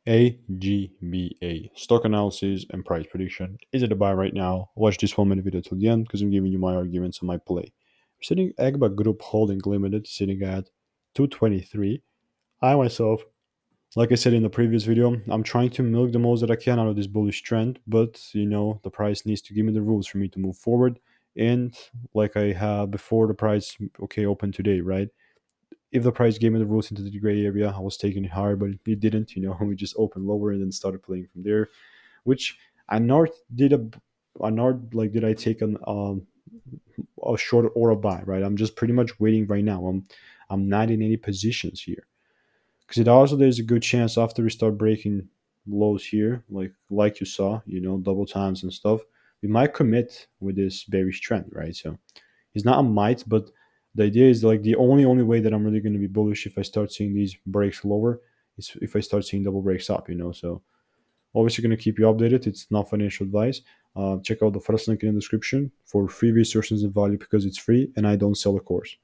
AGBA stock analysis and price prediction. Is it a buy right now? Watch this 1 minute video till the end because I'm giving you my arguments on my play. We're sitting AGBA Group Holding Limited sitting at 223. I myself, like I said in the previous video, I'm trying to milk the most that I can out of this bullish trend, but the price needs to give me the rules for me to move forward. And like I had before the price, okay, open today, right? If the price gave me the rules into the gray area, I was taking it higher, but it didn't. We just opened lower and then started playing from there. Which I not did I not like did I take a short or a buy, right? I'm just pretty much waiting right now. I'm not in any positions here because it also there's a good chance after we start breaking lows here, like you saw, double times and stuff, we might commit with this bearish trend, right? So it's not a might, but the idea is like the only way that I'm really going to be bullish if I start seeing these breaks lower is if I start seeing double breaks up. So obviously going to keep you updated. It's not financial advice. Check out the first link in the description for free resources and value because it's free and I don't sell a course.